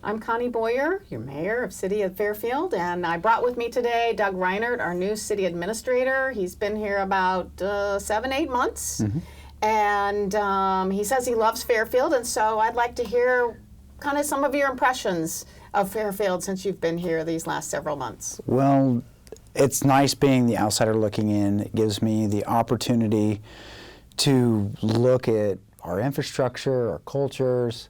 I'm Connie Boyer, your mayor of City of Fairfield, and I brought with me today Doug Reinert, our new city administrator. He's been here about 7-8 months, and he says he loves Fairfield, and so I'd like to hear kind of some of your impressions of Fairfield since you've been here these last several months. Well, it's nice being the outsider looking in. It gives me the opportunity to look at our infrastructure, our cultures,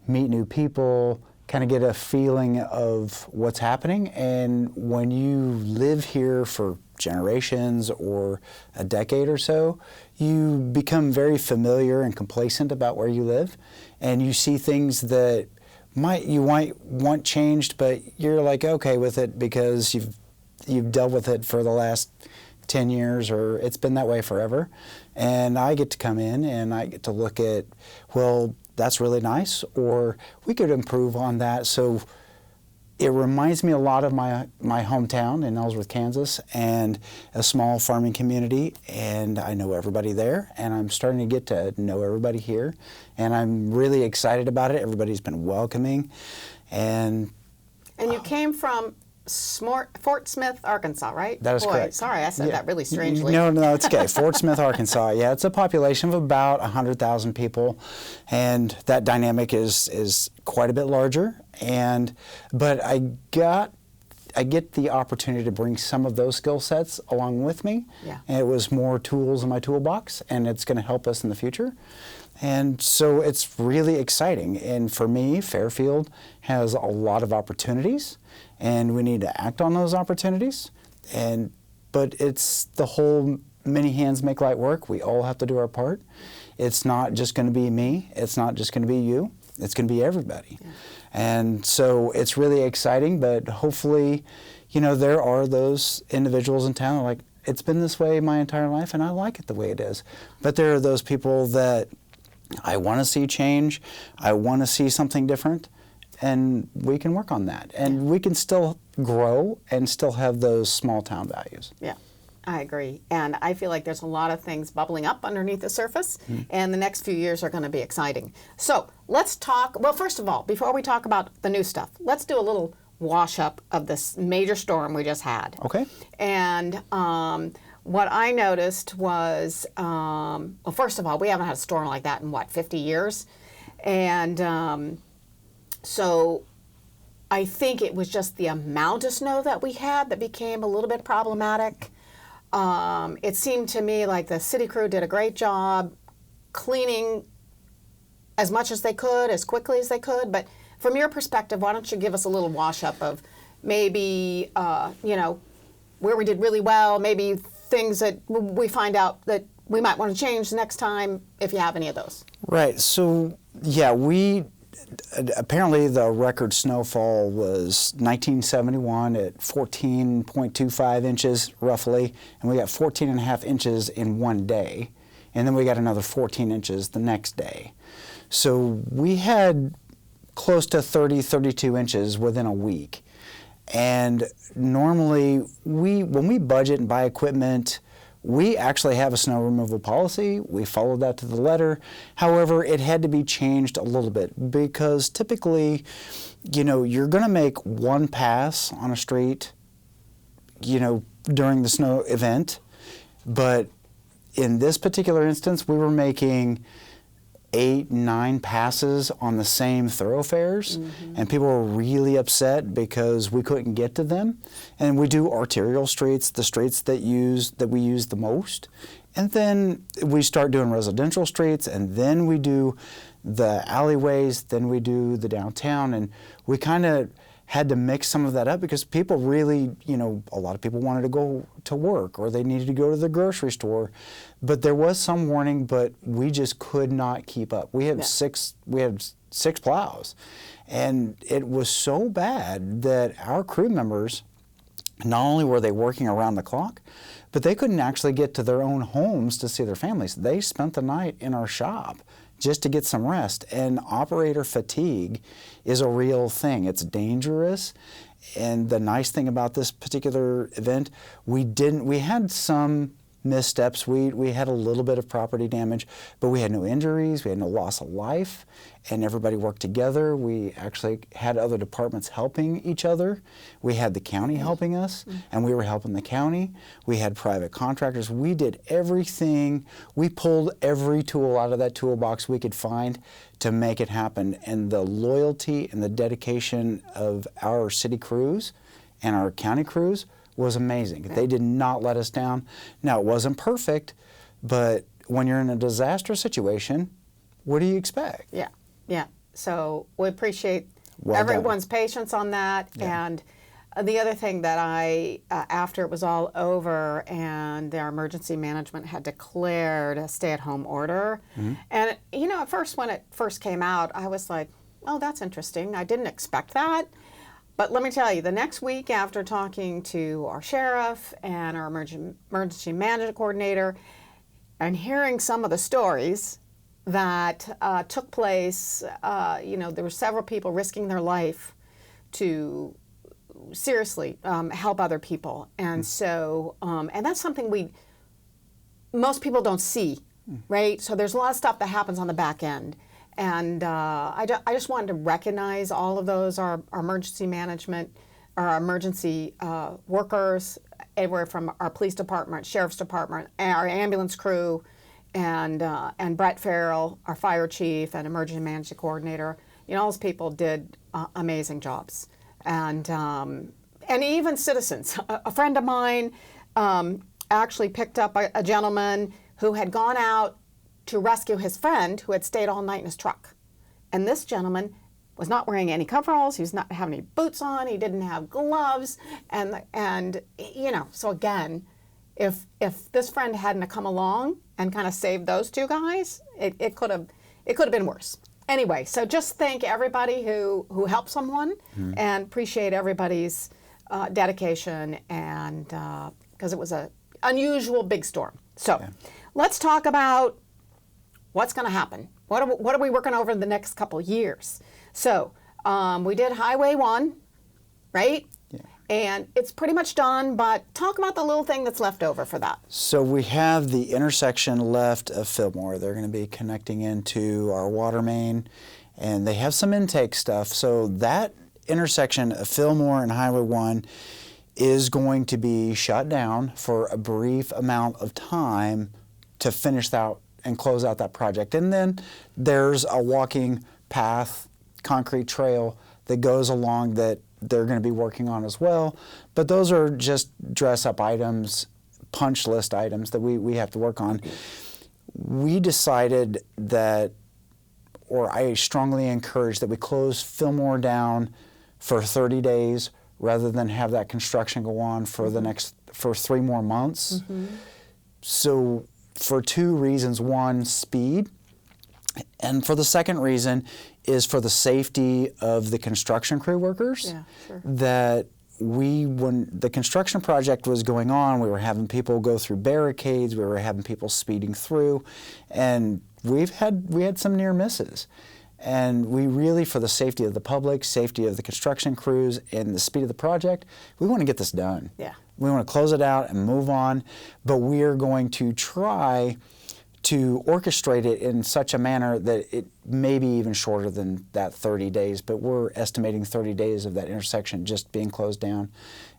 meet new people, kind of get a feeling of what's happening. And when you live here for generations or a decade or so, you become very familiar and complacent about where you live, and you see things that you might want changed, but you're like okay with it because you've dealt with it for the last 10 years, or it's been that way forever. And I get to come in and I get to look at, well, that's really nice, or we could improve on that. So it reminds me a lot of my hometown in Ellsworth, Kansas, and a small farming community, and I know everybody there, and I'm starting to get to know everybody here, and I'm really excited about it. Everybody's been welcoming, and you came from Fort Smith, Arkansas, right? That is correct. Sorry, I said that really strangely. No, it's okay. Fort Smith, Arkansas. Yeah, it's a population of about 100,000 people, and that dynamic is quite a bit larger. But I get the opportunity to bring some of those skill sets along with me. Yeah. And it was more tools in my toolbox, and it's going to help us in the future. And so it's really exciting. And for me, Fairfield has a lot of opportunities, and we need to act on those opportunities. But it's the whole many hands make light work. We all have to do our part. It's not just going to be me. It's not just going to be you. It's going to be everybody. Yeah. And so it's really exciting, but hopefully, there are those individuals in town that are like, it's been this way my entire life, and I like it the way it is. But there are those people that I want to see change. I want to see something different, and we can work on that. And we can still grow and still have those small town values. Yeah, I agree. And I feel like there's a lot of things bubbling up underneath the surface, and the next few years are going to be exciting. So let's talk, well, first of all, before we talk about the new stuff, let's do a little wash up of this major storm we just had. Okay. And what I noticed was, well, first of all, we haven't had a storm like that in, 50 years? And so I think it was just the amount of snow that we had that became a little bit problematic. It seemed to me like the city crew did a great job cleaning as much as they could, as quickly as they could. But from your perspective, why don't you give us a little wash-up of maybe, where we did really well, maybe things that we find out that we might want to change next time, if you have any of those. Right. So, yeah, apparently the record snowfall was 1971 at 14.25 inches roughly, and we got 14.5 inches in one day, and then we got another 14 inches the next day. So we had close to 32 inches within a week. And normally, when we budget and buy equipment, we actually have a snow removal policy. We followed that to the letter. However, it had to be changed a little bit because typically, you're going to make one pass on a street, during the snow event. But in this particular instance, we were making 8, 9 passes on the same thoroughfares, and people were really upset because we couldn't get to them. And we do arterial streets, the streets that we use the most, and then we start doing residential streets, and then we do the alleyways, then we do the downtown, and we kind of had to mix some of that up because people really, a lot of people wanted to go to work or they needed to go to the grocery store. But there was some warning, but we just could not keep up. We had six plows, and it was so bad that our crew members, not only were they working around the clock, but they couldn't actually get to their own homes to see their families. They spent the night in our shop just to get some rest. And operator fatigue is a real thing. It's dangerous. And the nice thing about this particular event, we had some missteps. We had a little bit of property damage, but we had no injuries, we had no loss of life, and everybody worked together. We actually had other departments helping each other. We had the county helping us, and we were helping the county. We had private contractors. We did everything. We pulled every tool out of that toolbox we could find to make it happen. And the loyalty and the dedication of our city crews and our county crews was amazing. They did not let us down. Now, it wasn't perfect, but when you're in a disaster situation, what do you expect? Yeah, yeah. So we appreciate Well everyone's patience on that. Yeah. And the other thing that after it was all over and our emergency management had declared a stay-at-home order, and at first when it first came out, I was like, oh, that's interesting. I didn't expect that. But let me tell you, the next week after talking to our sheriff and our emergency management coordinator and hearing some of the stories that took place, there were several people risking their life to seriously help other people. And so, and that's something most people don't see, right? So there's a lot of stuff that happens on the back end. And I just wanted to recognize all of those, our emergency management, our emergency workers, everywhere from our police department, sheriff's department, our ambulance crew, and Brett Farrell, our fire chief and emergency management coordinator. All those people did amazing jobs. And even citizens. A friend of mine actually picked up a gentleman who had gone out to rescue his friend who had stayed all night in his truck. And this gentleman was not wearing any coveralls, he was not having any boots on, he didn't have gloves, and so again, if this friend hadn't come along and kind of saved those two guys, it could have been worse. Anyway, so just thank everybody who helped someone and appreciate everybody's dedication, and because it was an unusual big storm. So let's talk about what's going to happen. What are we working over in the next couple of years? So we did Highway 1, right? Yeah. And it's pretty much done, but talk about the little thing that's left over for that. So we have the intersection left of Fillmore. They're going to be connecting into our water main, and they have some intake stuff. So that intersection of Fillmore and Highway 1 is going to be shut down for a brief amount of time to finish out and close out that project. And then there's a walking path, concrete trail that goes along that they're going to be working on as well. But those are just dress-up items, punch list items that we have to work on. We decided that, or I strongly encourage that we close Fillmore down for 30 days rather than have that construction go on for for 3 more months. So for 2 reasons. One, speed, and for the second reason is for the safety of the construction crew workers. Yeah, sure. That when the construction project was going on, we were having people go through barricades, we were having people speeding through, and we had some near misses. And we really, for the safety of the public, safety of the construction crews, and the speed of the project, we want to get this done. Yeah. We want to close it out and move on, but we are going to try to orchestrate it in such a manner that it may be even shorter than that 30 days, but we're estimating 30 days of that intersection just being closed down.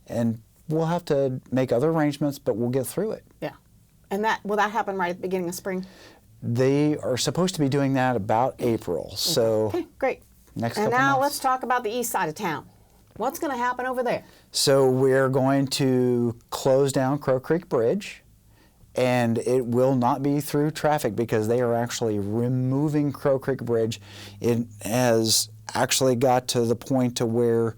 And we'll have to make other arrangements, but we'll get through it. Yeah. And will that happen right at the beginning of spring? They are supposed to be doing that about April. So okay, great. Next and couple now months. let's talk about the east side of town. What's going to happen over there? So we're going to close down Crow Creek Bridge, and it will not be through traffic because they are actually removing Crow Creek Bridge. It has actually got to the point to where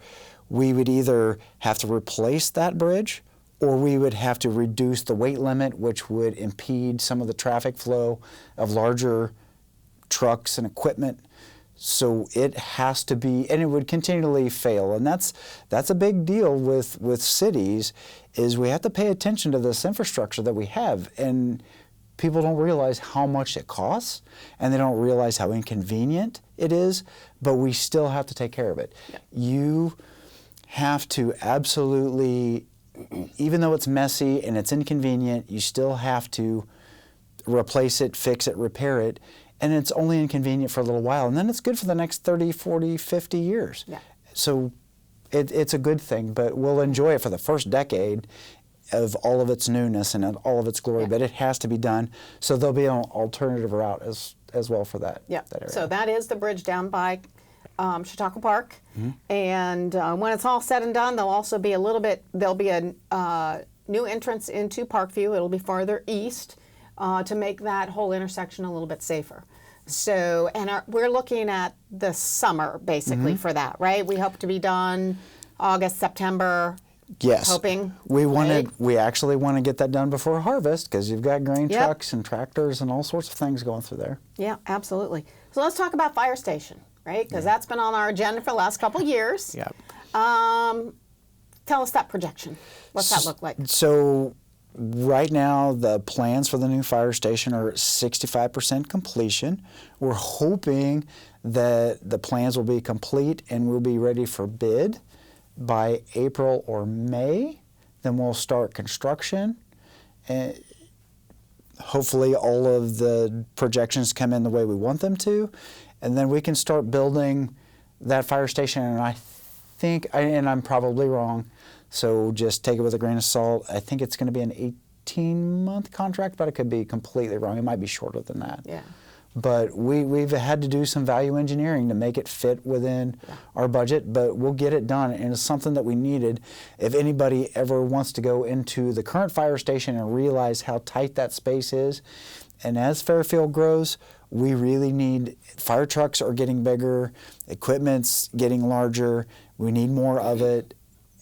we would either have to replace that bridge or we would have to reduce the weight limit, which would impede some of the traffic flow of larger trucks and equipment. So it has to be, and it would continually fail. And that's a big deal with cities, is we have to pay attention to this infrastructure that we have. And people don't realize how much it costs, and they don't realize how inconvenient it is, but we still have to take care of it. Yeah. You have to absolutely even though it's messy and it's inconvenient, you still have to replace it, fix it, repair it, and it's only inconvenient for a little while, and then it's good for the next 30, 40, 50 years. Yeah. So it's a good thing, but we'll enjoy it for the first decade of all of its newness and all of its glory, but it has to be done. So there'll be an alternative route as well for that, that area. So that is the bridge down by Chautauqua Park. And when it's all said and done, there'll be a new entrance into Parkview. It'll be farther east to make that whole intersection a little bit safer. So, and we're looking at the summer basically for that, right? We hope to be done August, September. Yes. Hoping. We actually want to get that done before harvest because you've got grain trucks and tractors and all sorts of things going through there. Yeah, absolutely. So let's talk about fire station, right? Because that's been on our agenda for the last couple of years. Yeah. Tell us that projection. What's that look like? So right now, the plans for the new fire station are at 65% completion. We're hoping that the plans will be complete and we'll be ready for bid by April or May. Then we'll start construction. And hopefully all of the projections come in the way we want them to. And then we can start building that fire station. And I think, and I'm probably wrong, so just take it with a grain of salt. I think it's going to be an 18-month contract, but it could be completely wrong. It might be shorter than that. Yeah. But we've had to do some value engineering to make it fit within our budget, but we'll get it done, and it's something that we needed. If anybody ever wants to go into the current fire station and realize how tight that space is, and as Fairfield grows, we really need, fire trucks are getting bigger, equipment's getting larger, we need more of it,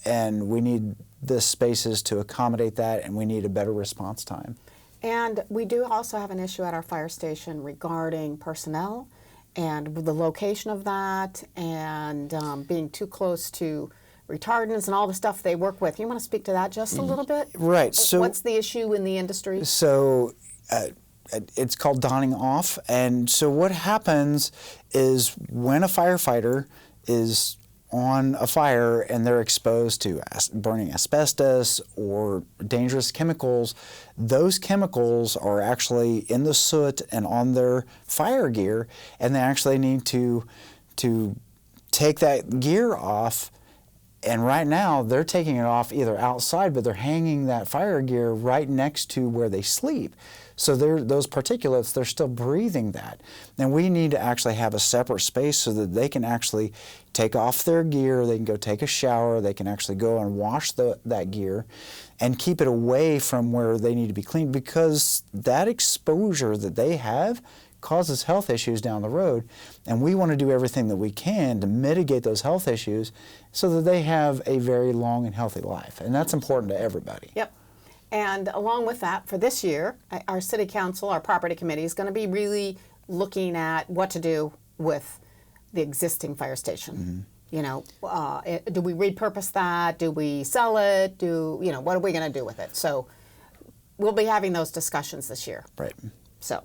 and we need the spaces to accommodate that, and we need a better response time. And we do also have an issue at our fire station regarding personnel and the location of that and being too close to retardants and all the stuff they work with. You want to speak to that just a little bit? Right. So what's the issue in the industry? So it's called donning off. And so what happens is when a firefighter is on a fire and they're exposed to burning asbestos or dangerous chemicals, those chemicals are actually in the soot and on their fire gear, and they actually need to take that gear off. And right now they're taking it off either outside, but they're hanging that fire gear right next to where they sleep. So those particulates, they're still breathing that. And we need to actually have a separate space so that they can actually take off their gear, they can go take a shower, they can actually go and wash that gear and keep it away from where they need to be cleaned, because that exposure that they have causes health issues down the road. And we want to do everything that we can to mitigate those health issues so that they have a very long and healthy life. And that's important to everybody. Yep. And along with that, for this year, our city council, our property committee is going to be really looking at what to do with the existing fire station. You know, do we repurpose that? Do we sell it? What are we going to do with it? So we'll be having those discussions this year. Right. So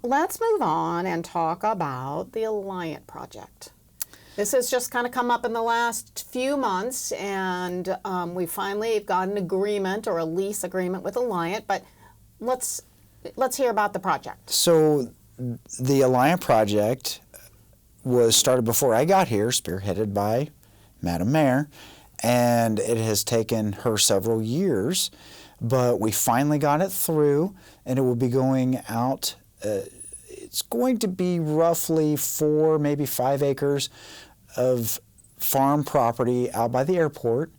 let's move on and talk about the Alliant project. This has just kind of come up in the last few months, and we finally got an agreement or a lease agreement with Alliant, but let's hear about the project. So the Alliant project was started before I got here, spearheaded by Madam Mayor, and it has taken her several years, but we finally got it through, and it will be going out. It's going to be roughly 4, maybe 5 acres of farm property out by the airport,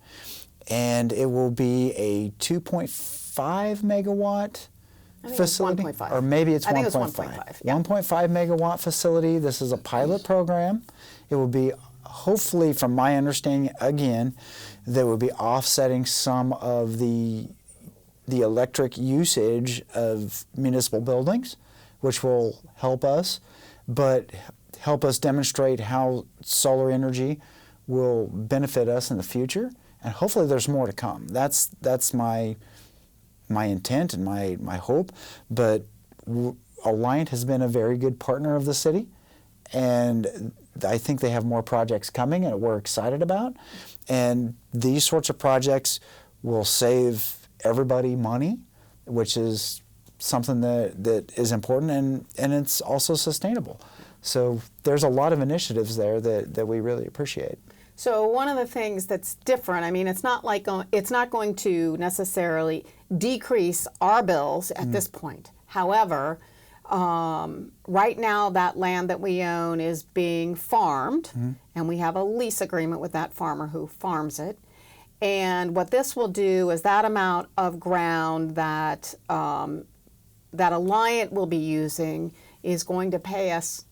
and it will be a 2.5 megawatt facility, 1.5. or maybe it's 1.5. I think it's 1.5. Yeah. 1.5 megawatt facility. This is a pilot program. It will be, hopefully, from my understanding, again, that will be offsetting some of the electric usage of municipal buildings, which will help us, but help us demonstrate how solar energy will benefit us in the future, and hopefully there's more to come. That's my intent and my hope. But Alliant has been a very good partner of the city, and I think they have more projects coming, and we're excited about. And these sorts of projects will save everybody money, which is something that is important, and it's also sustainable. So there's a lot of initiatives there that we really appreciate. So one of the things that's different, I mean, it's not going to necessarily decrease our bills at this point. However, right now that land that we own is being farmed, and we have a lease agreement with that farmer who farms it. And what this will do is that amount of ground that that Alliant will be using is going to pay us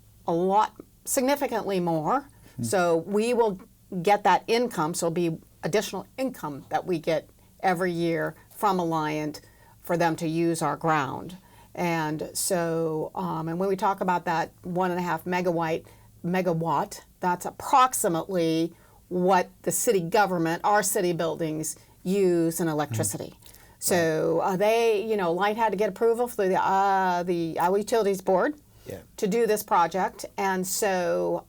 significantly more. So we will get that income, so it'll be additional income that we get every year from Alliant for them to use our ground. And so, and when we talk about that 1.5 megawatt, that's approximately what the city government, our city buildings, use in electricity. So they, Alliant had to get approval through the Iowa Utilities Board to do this project. And so,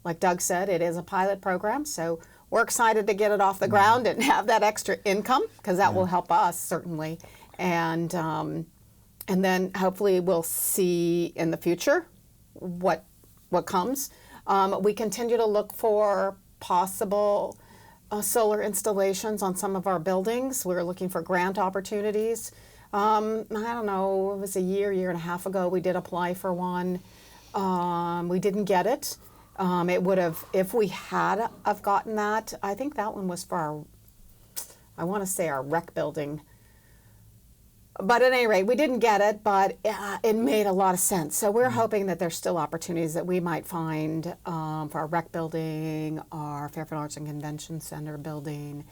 like Doug said, it is a pilot program. So we're excited to get it off the ground and have that extra income, because that will help us certainly. And then hopefully we'll see in the future what comes. We continue to look for possible solar installations on some of our buildings. We're looking for grant opportunities. I don't know, it was a year and a half ago we did apply for one. We didn't get it. It would have, if we had have gotten that, I think that one was for our rec building. But at any rate, we didn't get it, but it made a lot of sense. So we're hoping that there's still opportunities that we might find for our rec building, our Fairfield Arts and Convention Center building,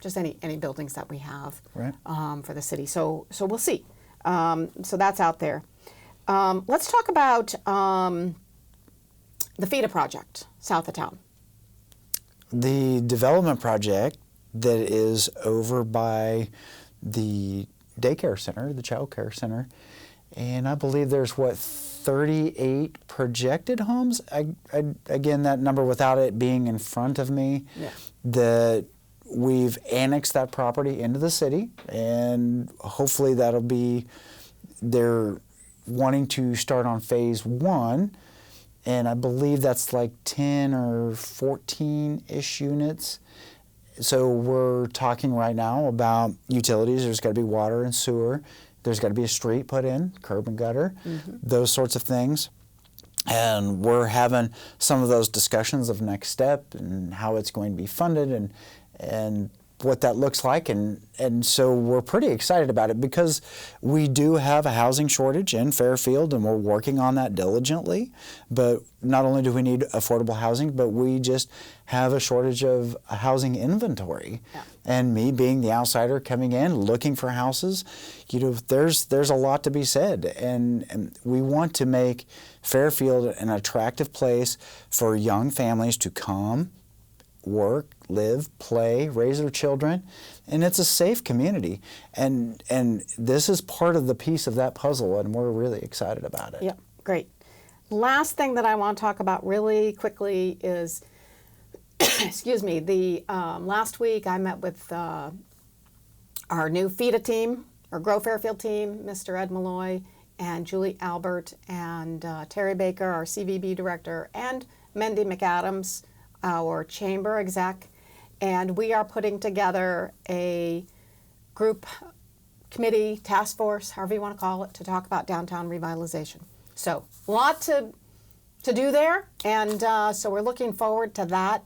just any buildings that we have for the city. So we'll see. So that's out there. Let's talk about the FIDA project south of town. The development project that is over by the daycare center, the child care center, and I believe there's 38 projected homes. Again, that number without it being in front of me. That we've annexed that property into the city, and hopefully that'll be, they're wanting to start on phase 1, and I believe that's like 10 or 14-ish units. So we're talking right now about utilities. There's got to be water and sewer. There's got to be a street put in, curb and gutter, those sorts of things. And we're having some of those discussions of next step and how it's going to be funded and what that looks like. And so we're pretty excited about it, because we do have a housing shortage in Fairfield, and we're working on that diligently. But not only do we need affordable housing, but we just have a shortage of a housing inventory. And me being the outsider coming in, looking for houses, there's a lot to be said. And we want to make Fairfield an attractive place for young families to come, work, live, play, raise their children, and it's a safe community. And this is part of the piece of that puzzle, and we're really excited about it. Yeah, great. Last thing that I want to talk about really quickly is, excuse me, the last week I met with our new FIDA team, our Grow Fairfield team, Mr. Ed Malloy and Julie Albert and Terry Baker, our CVB director, and Mendy McAdams, our chamber exec, and we are putting together a group, committee, task force, however you want to call it, to talk about downtown revitalization. So a lot to do there, and so we're looking forward to that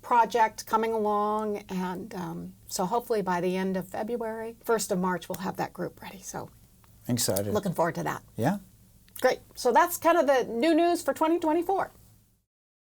project coming along, and so hopefully by the end of February, 1st of March, we'll have that group ready. So excited. Looking forward to that. Yeah. Great. So that's kind of the new news for 2024.